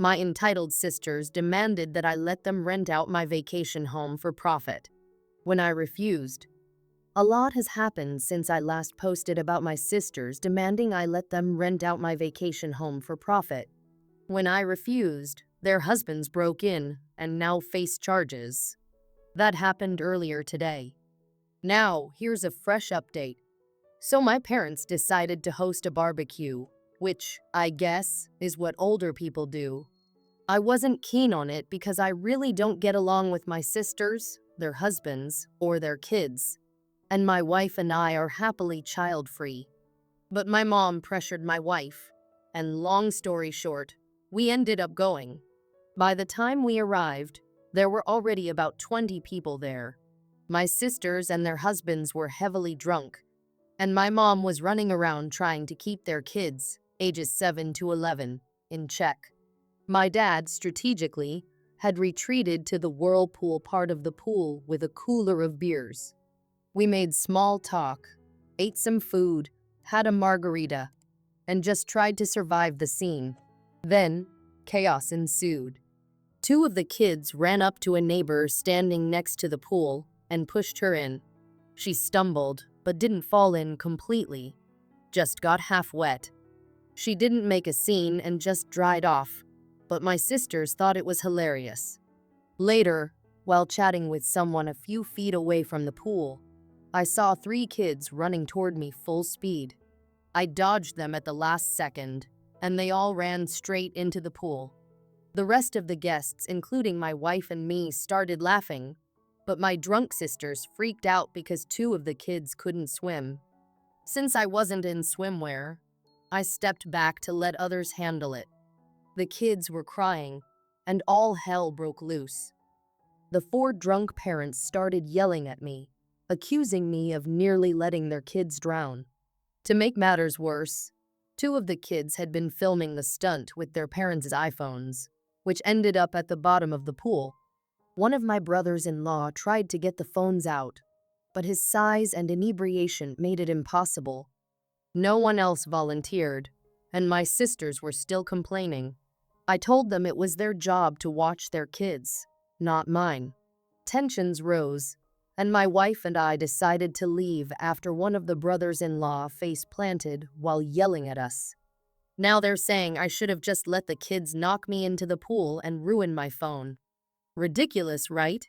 My entitled sisters demanded that I let them rent out my vacation home for profit. When I refused, a lot has happened since I last posted about my sisters demanding I let them rent out my vacation home for profit. When I refused, their husbands broke in and now face charges. That happened earlier today. Now, here's a fresh update. So my parents decided to host a barbecue, which, I guess, is what older people do. I wasn't keen on it because I really don't get along with my sisters, their husbands, or their kids. And my wife and I are happily child-free. But my mom pressured my wife, and long story short, we ended up going. By the time we arrived, there were already about 20 people there. My sisters and their husbands were heavily drunk, and my mom was running around trying to keep their kids, ages 7 to 11, in check. My dad, strategically, had retreated to the whirlpool part of the pool with a cooler of beers. We made small talk, ate some food, had a margarita, and just tried to survive the scene. Then, chaos ensued. Two of the kids ran up to a neighbor standing next to the pool and pushed her in. She stumbled, but didn't fall in completely, just got half wet. She didn't make a scene and just dried off, but my sisters thought it was hilarious. Later, while chatting with someone a few feet away from the pool, I saw 3 kids running toward me full speed. I dodged them at the last second, and they all ran straight into the pool. The rest of the guests, including my wife and me, started laughing, but my drunk sisters freaked out because 2 of the kids couldn't swim. Since I wasn't in swimwear, I stepped back to let others handle it. The kids were crying, and all hell broke loose. The 4 drunk parents started yelling at me, accusing me of nearly letting their kids drown. To make matters worse, 2 of the kids had been filming the stunt with their parents' iPhones, which ended up at the bottom of the pool. One of my brothers-in-law tried to get the phones out, but his size and inebriation made it impossible. No one else volunteered, and my sisters were still complaining. I told them it was their job to watch their kids, not mine. Tensions rose, and my wife and I decided to leave after one of the brothers-in-law face-planted while yelling at us. Now they're saying I should have just let the kids knock me into the pool and ruin my phone. Ridiculous, right?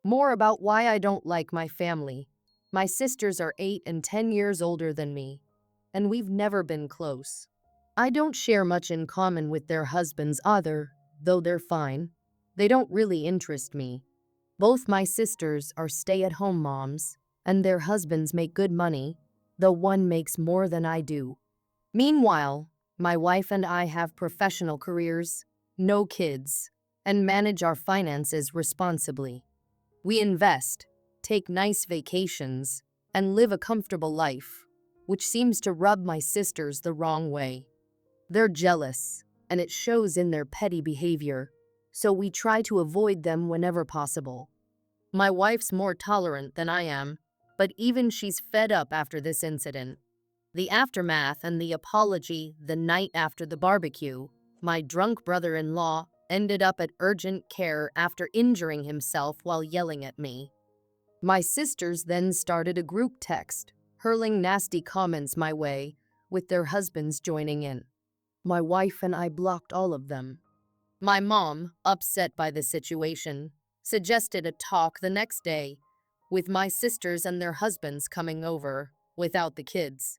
More about why I don't like my family. My sisters are 8 and 10 years older than me, and we've never been close. I don't share much in common with their husbands either, though they're fine. They don't really interest me. Both my sisters are stay-at-home moms, and their husbands make good money, though one makes more than I do. Meanwhile, my wife and I have professional careers, no kids, and manage our finances responsibly. We invest, take nice vacations, and live a comfortable life, which seems to rub my sisters the wrong way. They're jealous, and it shows in their petty behavior, so we try to avoid them whenever possible. My wife's more tolerant than I am, but even she's fed up after this incident. The aftermath and the apology the night after the barbecue, my drunk brother-in-law ended up at urgent care after injuring himself while yelling at me. My sisters then started a group text, hurling nasty comments my way, with their husbands joining in. My wife and I blocked all of them. My mom, upset by the situation, suggested a talk the next day, with my sisters and their husbands coming over, without the kids.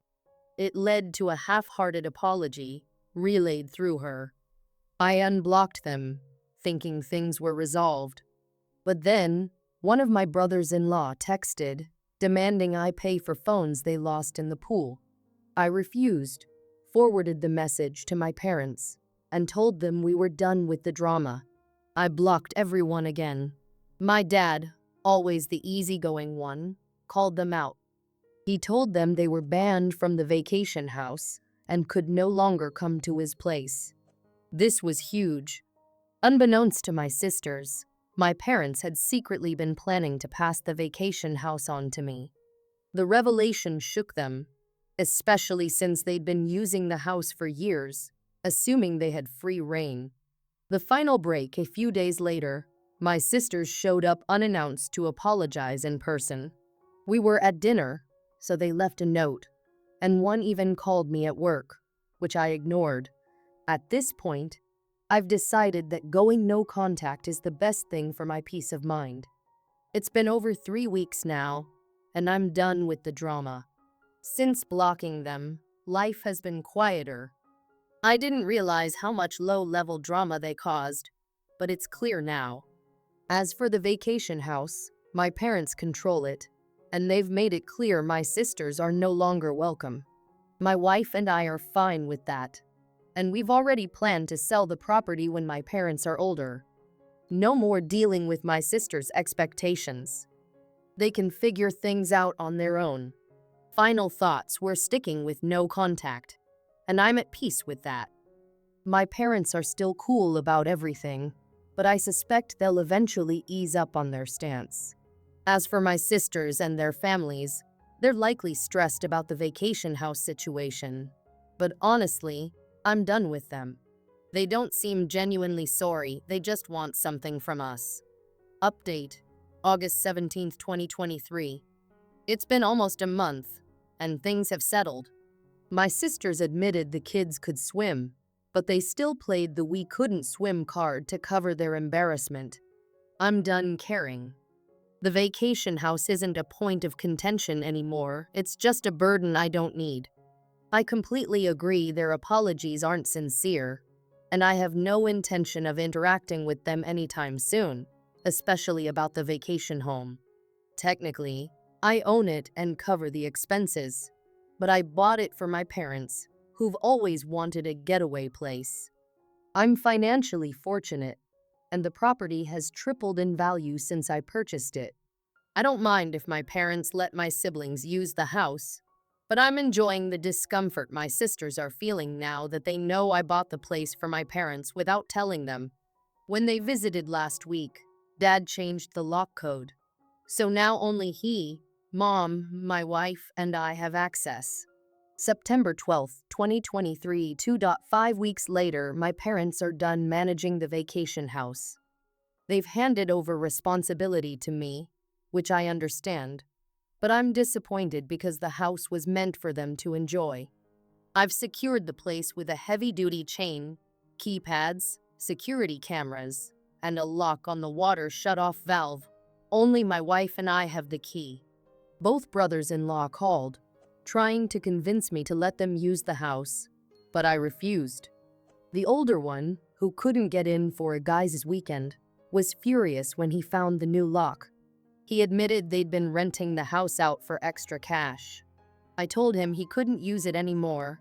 It led to a half-hearted apology, relayed through her. I unblocked them, thinking things were resolved. But then, one of my brothers-in-law texted, demanding I pay for phones they lost in the pool. I refused, forwarded the message to my parents, and told them we were done with the drama. I blocked everyone again. My dad, always the easygoing one, called them out. He told them they were banned from the vacation house and could no longer come to his place. This was huge. Unbeknownst to my sisters, my parents had secretly been planning to pass the vacation house on to me. The revelation shook them, especially since they'd been using the house for years, assuming they had free reign. The final break, a few days later, my sisters showed up unannounced to apologize in person. We were at dinner, so they left a note, and one even called me at work, which I ignored. At this point, I've decided that going no contact is the best thing for my peace of mind. It's been over 3 weeks now, and I'm done with the drama. Since blocking them, life has been quieter. I didn't realize how much low-level drama they caused, but it's clear now. As for the vacation house, my parents control it, and they've made it clear my sisters are no longer welcome. My wife and I are fine with that, and we've already planned to sell the property when my parents are older. No more dealing with my sisters' expectations. They can figure things out on their own. Final thoughts, we're sticking with no contact, and I'm at peace with that. My parents are still cool about everything, but I suspect they'll eventually ease up on their stance. As for my sisters and their families, they're likely stressed about the vacation house situation. But honestly, I'm done with them. They don't seem genuinely sorry, they just want something from us. Update, August 17th, 2023. It's been almost a month, and things have settled. My sisters admitted the kids could swim, but they still played the "we couldn't swim" card to cover their embarrassment. I'm done caring. The vacation house isn't a point of contention anymore, it's just a burden I don't need. I completely agree their apologies aren't sincere, and I have no intention of interacting with them anytime soon, especially about the vacation home. Technically, I own it and cover the expenses, but I bought it for my parents, who've always wanted a getaway place. I'm financially fortunate, and the property has tripled in value since I purchased it. I don't mind if my parents let my siblings use the house, but I'm enjoying the discomfort my sisters are feeling now that they know I bought the place for my parents without telling them. When they visited last week, Dad changed the lock code, so now only he, Mom, my wife, and I have access. September 12th, 2023, 2.5 weeks later, my parents are done managing the vacation house. They've handed over responsibility to me, which I understand, but I'm disappointed because the house was meant for them to enjoy. I've secured the place with a heavy-duty chain, keypads, security cameras, and a lock on the water shut-off valve. Only my wife and I have the key. Both brothers-in-law called, trying to convince me to let them use the house, but I refused. The older one, who couldn't get in for a guys' weekend, was furious when he found the new lock. He admitted they'd been renting the house out for extra cash. I told him he couldn't use it anymore,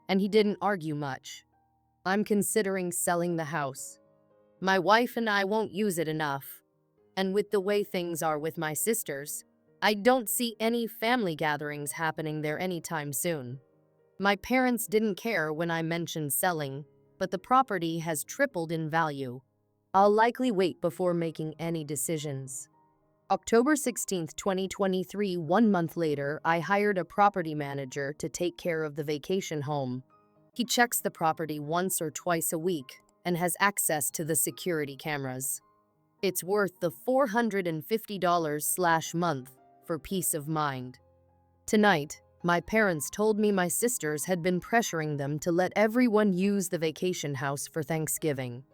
and he didn't argue much. I'm considering selling the house. My wife and I won't use it enough, and with the way things are with my sisters, I don't see any family gatherings happening there anytime soon. My parents didn't care when I mentioned selling, but the property has tripled in value. I'll likely wait before making any decisions. October 16th, 2023, 1 month later, I hired a property manager to take care of the vacation home. He checks the property once or twice a week and has access to the security cameras. It's worth the $450/month for peace of mind. Tonight, my parents told me my sisters had been pressuring them to let everyone use the vacation house for Thanksgiving.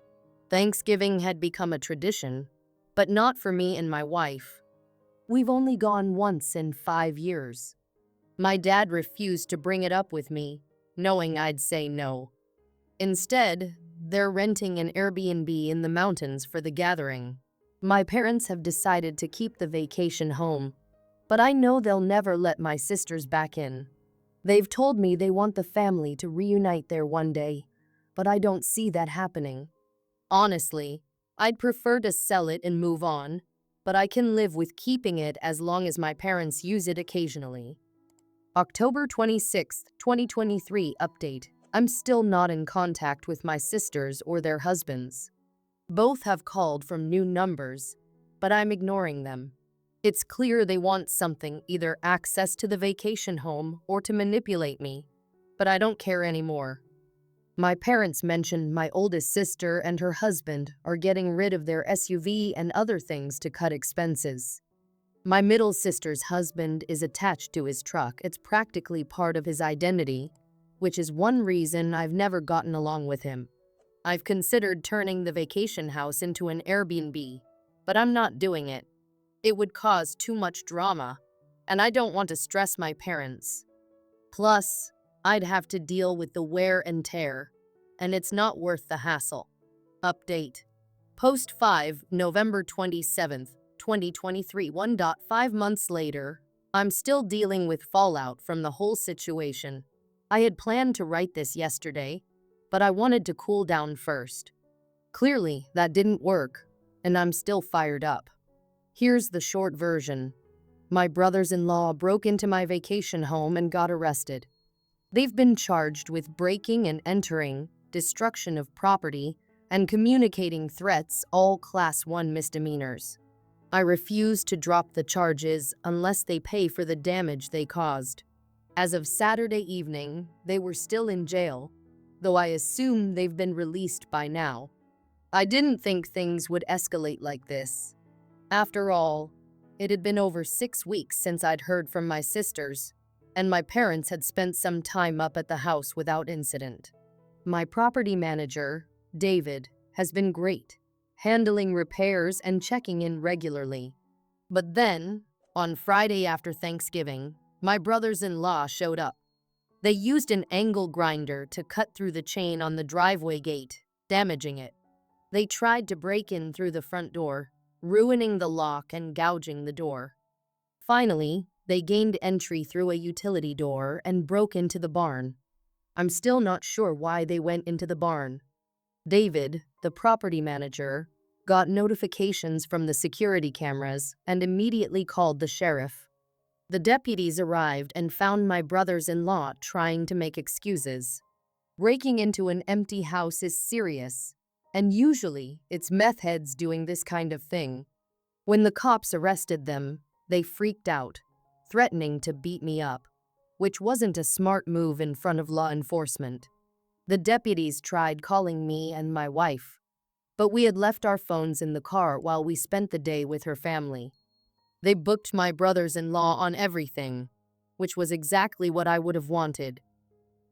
Thanksgiving had become a tradition, but not for me and my wife. We've only gone once in 5 years. My dad refused to bring it up with me, knowing I'd say no. Instead, they're renting an Airbnb in the mountains for the gathering. My parents have decided to keep the vacation home, but I know they'll never let my sisters back in. They've told me they want the family to reunite there one day, but I don't see that happening. Honestly, I'd prefer to sell it and move on, but I can live with keeping it as long as my parents use it occasionally. October 26th, 2023 update. I'm still not in contact with my sisters or their husbands. Both have called from new numbers, but I'm ignoring them. It's clear they want something, either access to the vacation home or to manipulate me, but I don't care anymore. My parents mentioned my oldest sister and her husband are getting rid of their SUV and other things to cut expenses. My middle sister's husband is attached to his truck. It's practically part of his identity, which is one reason I've never gotten along with him. I've considered turning the vacation house into an Airbnb, but I'm not doing it. It would cause too much drama, and I don't want to stress my parents. Plus, I'd have to deal with the wear and tear, and it's not worth the hassle. Update. Post 5, November 27th, 2023. 1.5 months later, I'm still dealing with fallout from the whole situation. I had planned to write this yesterday, but I wanted to cool down first. Clearly, that didn't work, and I'm still fired up. Here's the short version. My brothers-in-law broke into my vacation home and got arrested. They've been charged with breaking and entering, destruction of property, and communicating threats, all Class 1 misdemeanors. I refuse to drop the charges unless they pay for the damage they caused. As of Saturday evening, they were still in jail, though I assume they've been released by now. I didn't think things would escalate like this. After all, it had been over 6 weeks since I'd heard from my sisters, and my parents had spent some time up at the house without incident. My property manager, David, has been great, handling repairs and checking in regularly. But then, on Friday after Thanksgiving, my brothers-in-law showed up. They used an angle grinder to cut through the chain on the driveway gate, damaging it. They tried to break in through the front door, ruining the lock and gouging the door. Finally, they gained entry through a utility door and broke into the barn. I'm still not sure why they went into the barn. David, the property manager, got notifications from the security cameras and immediately called the sheriff. The deputies arrived and found my brothers-in-law trying to make excuses. Breaking into an empty house is serious, and usually it's meth heads doing this kind of thing. When the cops arrested them, they freaked out, threatening to beat me up, which wasn't a smart move in front of law enforcement. The deputies tried calling me and my wife, but we had left our phones in the car while we spent the day with her family. They booked my brothers-in-law on everything, which was exactly what I would have wanted.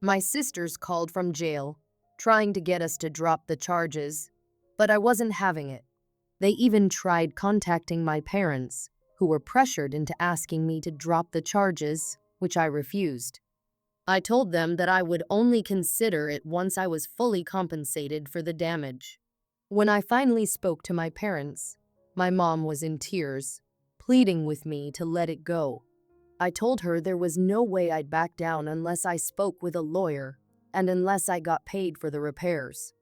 My sisters called from jail, trying to get us to drop the charges, but I wasn't having it. They even tried contacting my parents, who were pressured into asking me to drop the charges, which I refused. I told them that I would only consider it once I was fully compensated for the damage. When I finally spoke to my parents, my mom was in tears, pleading with me to let it go. I told her there was no way I'd back down unless I spoke with a lawyer and unless I got paid for the repairs.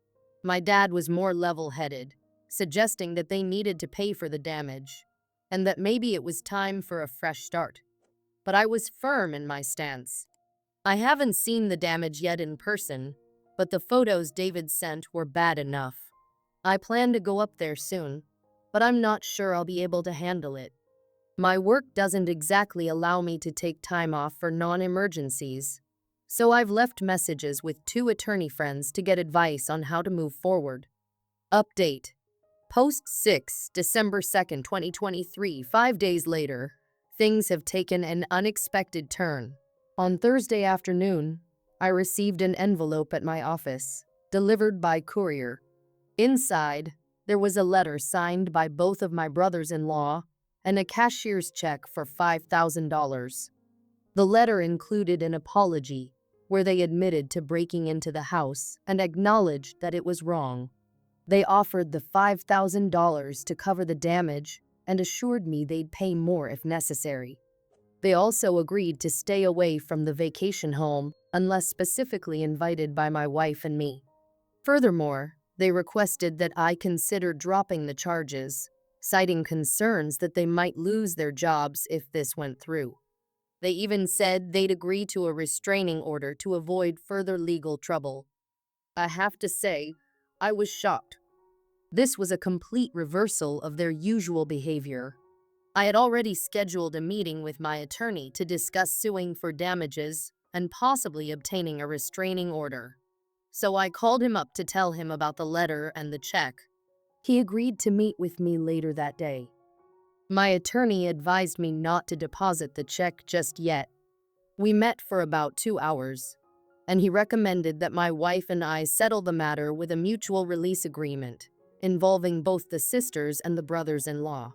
My dad was more level-headed, suggesting that they needed to pay for the damage and that maybe it was time for a fresh start. But I was firm in my stance. I haven't seen the damage yet in person, but the photos David sent were bad enough. I plan to go up there soon, but I'm not sure I'll be able to handle it. My work doesn't exactly allow me to take time off for non-emergencies, so I've left messages with 2 attorney friends to get advice on how to move forward. Update. Post 6, December 2nd, 2023. 5 days later, things have taken an unexpected turn. On Thursday afternoon, I received an envelope at my office, delivered by courier. Inside, there was a letter signed by both of my brothers-in-law and a cashier's check for $5,000. The letter included an apology where they admitted to breaking into the house and acknowledged that it was wrong. They offered the $5,000 to cover the damage and assured me they'd pay more if necessary. They also agreed to stay away from the vacation home unless specifically invited by my wife and me. Furthermore, they requested that I consider dropping the charges, citing concerns that they might lose their jobs if this went through. They even said they'd agree to a restraining order to avoid further legal trouble. I have to say, I was shocked. This was a complete reversal of their usual behavior. I had already scheduled a meeting with my attorney to discuss suing for damages and possibly obtaining a restraining order. so I called him up to tell him about the letter and the check. He agreed to meet with me later that day. My attorney advised me not to deposit the check just yet. We met for about 2 hours, and he recommended that my wife and I settle the matter with a mutual release agreement involving both the sisters and the brothers-in-law.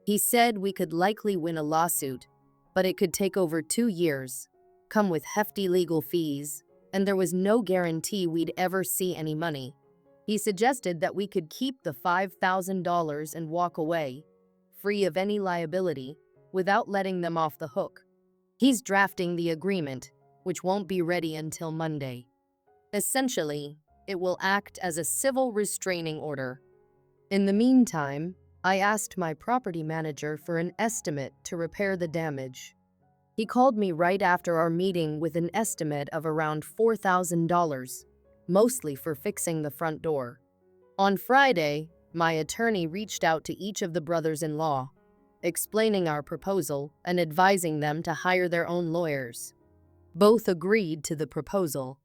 He said we could likely win a lawsuit, but it could take over 2 years, come with hefty legal fees, and there was no guarantee we'd ever see any money. He suggested that we could keep the $5,000 and walk away, free of any liability, without letting them off the hook. He's drafting the agreement, which won't be ready until Monday. Essentially, it will act as a civil restraining order. In the meantime, I asked my property manager for an estimate to repair the damage. He called me right after our meeting with an estimate of around $4,000, mostly for fixing the front door. On Friday, my attorney reached out to each of the brothers-in-law, explaining our proposal and advising them to hire their own lawyers. Both agreed to the proposal.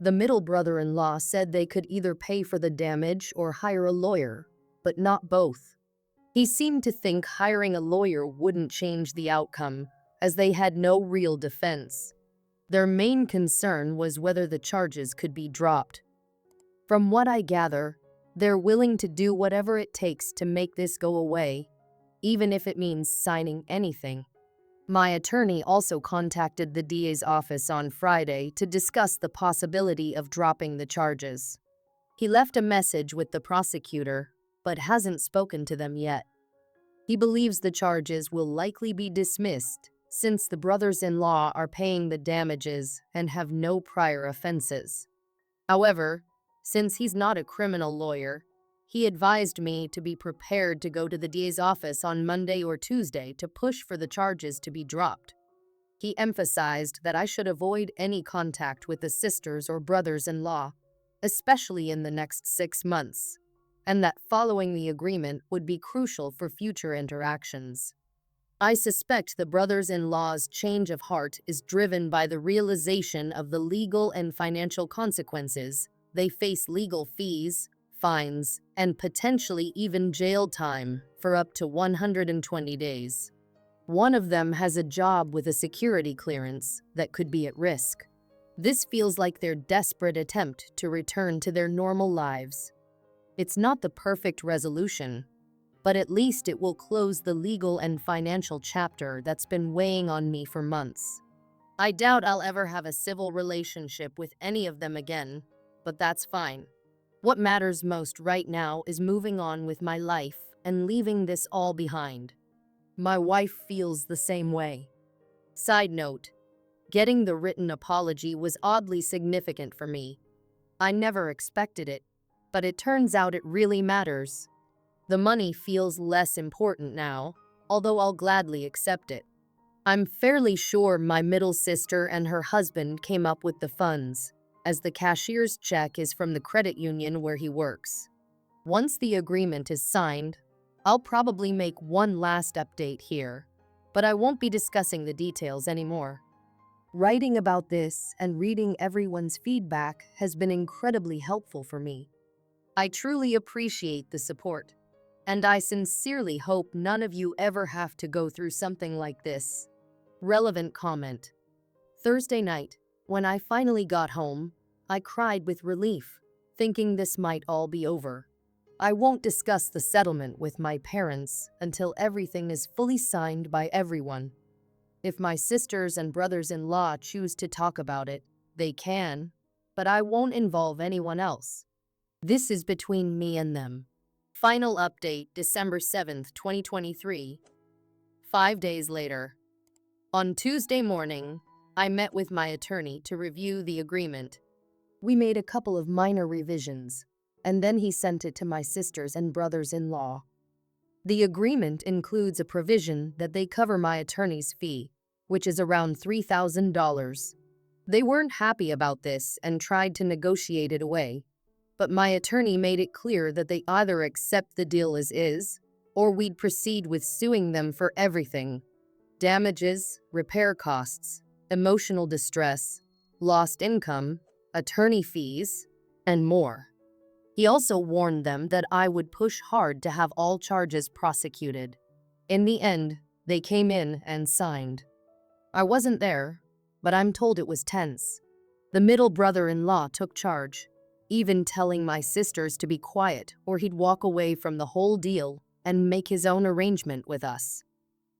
The middle brother-in-law said they could either pay for the damage or hire a lawyer, but not both. He seemed to think hiring a lawyer wouldn't change the outcome, as they had no real defense. Their main concern was whether the charges could be dropped. From what I gather, they're willing to do whatever it takes to make this go away, even if it means signing anything. My attorney also contacted the DA's office on Friday to discuss the possibility of dropping the charges. He left a message with the prosecutor, but hasn't spoken to them yet. He believes the charges will likely be dismissed since the brothers-in-law are paying the damages and have no prior offenses. However, since he's not a criminal lawyer, he advised me to be prepared to go to the DA's office on Monday or Tuesday to push for the charges to be dropped. He emphasized that I should avoid any contact with the sisters or brothers-in-law, especially in the next 6 months, and that following the agreement would be crucial for future interactions. I suspect the brothers-in-law's change of heart is driven by the realization of the legal and financial consequences. They face legal fees, fines, and potentially even jail time for up to 120 days. One of them has a job with a security clearance that could be at risk. This feels like their desperate attempt to return to their normal lives. It's not the perfect resolution, but at least it will close the legal and financial chapter that's been weighing on me for months. I doubt I'll ever have a civil relationship with any of them again, but that's fine. What matters most right now is moving on with my life and leaving this all behind. My wife feels the same way. Side note, getting the written apology was oddly significant for me. I never expected it, but it turns out it really matters. The money feels less important now, although I'll gladly accept it. I'm fairly sure my middle sister and her husband came up with the funds, as the cashier's check is from the credit union where he works. Once the agreement is signed, I'll probably make one last update here, but I won't be discussing the details anymore. Writing about this and reading everyone's feedback has been incredibly helpful for me. I truly appreciate the support, and I sincerely hope none of you ever have to go through something like this. Relevant comment. Thursday night, when I finally got home, I cried with relief, thinking this might all be over. I won't discuss the settlement with my parents until everything is fully signed by everyone. If my sisters and brothers-in-law choose to talk about it, they can, but I won't involve anyone else. This is between me and them. Final update, December 7th, 2023. 5 days later. On Tuesday morning, I met with my attorney to review the agreement. We made a couple of minor revisions, and then he sent it to my sisters and brothers-in-law. The agreement includes a provision that they cover my attorney's fee, which is around $3,000. They weren't happy about this and tried to negotiate it away, but my attorney made it clear that they either accept the deal as is, or we'd proceed with suing them for everything: damages, repair costs, emotional distress, lost income, attorney fees, and more. He also warned them that I would push hard to have all charges prosecuted. In the end, they came in and signed. I wasn't there, but I'm told it was tense. The middle brother-in-law took charge, even telling my sisters to be quiet or he'd walk away from the whole deal and make his own arrangement with us.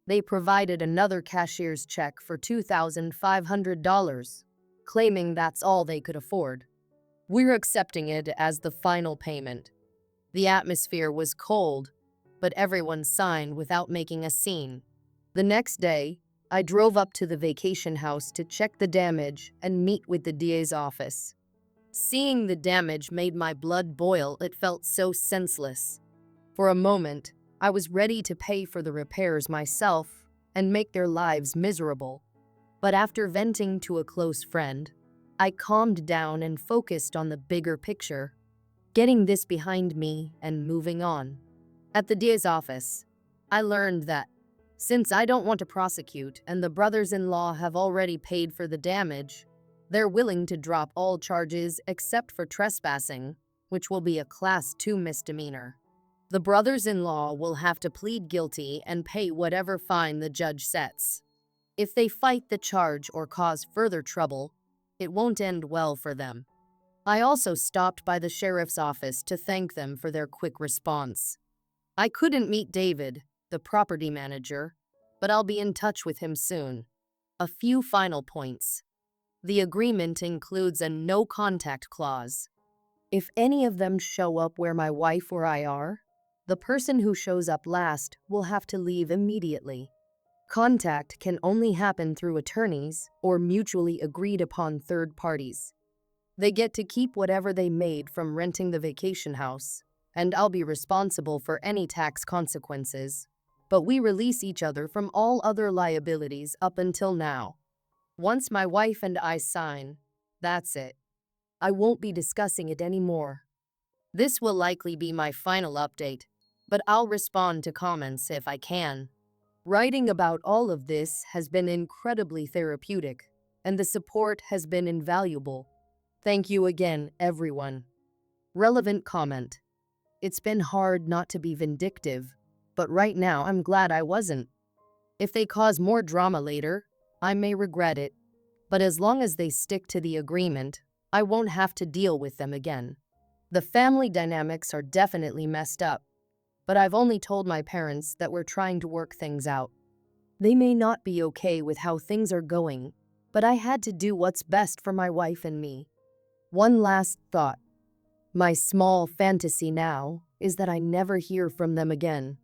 They provided another cashier's check for $2,500, claiming that's all they could afford. We're accepting it as the final payment. The atmosphere was cold, but everyone signed without making a scene. The next day, I drove up to the vacation house to check the damage and meet with the DA's office. Seeing the damage made my blood boil. It felt so senseless. For a moment, I was ready to pay for the repairs myself and make their lives miserable. But after venting to a close friend, I calmed down and focused on the bigger picture, getting this behind me and moving on. At the DA's office, I learned that since I don't want to prosecute and the brothers-in-law have already paid for the damage, they're willing to drop all charges except for trespassing, which will be a Class 2 misdemeanor. The brothers-in-law will have to plead guilty and pay whatever fine the judge sets. If they fight the charge or cause further trouble, it won't end well for them. I also stopped by the sheriff's office to thank them for their quick response. I couldn't meet David, the property manager, but I'll be in touch with him soon. A few final points. The agreement includes a no-contact clause. If any of them show up where my wife or I are, the person who shows up last will have to leave immediately. Contact can only happen through attorneys or mutually agreed upon third parties. They get to keep whatever they made from renting the vacation house, and I'll be responsible for any tax consequences. But we release each other from all other liabilities up until now. Once my wife and I sign, that's it. I won't be discussing it anymore. This will likely be my final update, but I'll respond to comments if I can. Writing about all of this has been incredibly therapeutic, and the support has been invaluable. Thank you again, everyone. Relevant comment. It's been hard not to be vindictive, but right now I'm glad I wasn't. If they cause more drama later, I may regret it, but as long as they stick to the agreement, I won't have to deal with them again. The family dynamics are definitely messed up, but I've only told my parents that we're trying to work things out. They may not be okay with how things are going, but I had to do what's best for my wife and me. One last thought. My small fantasy now is that I never hear from them again.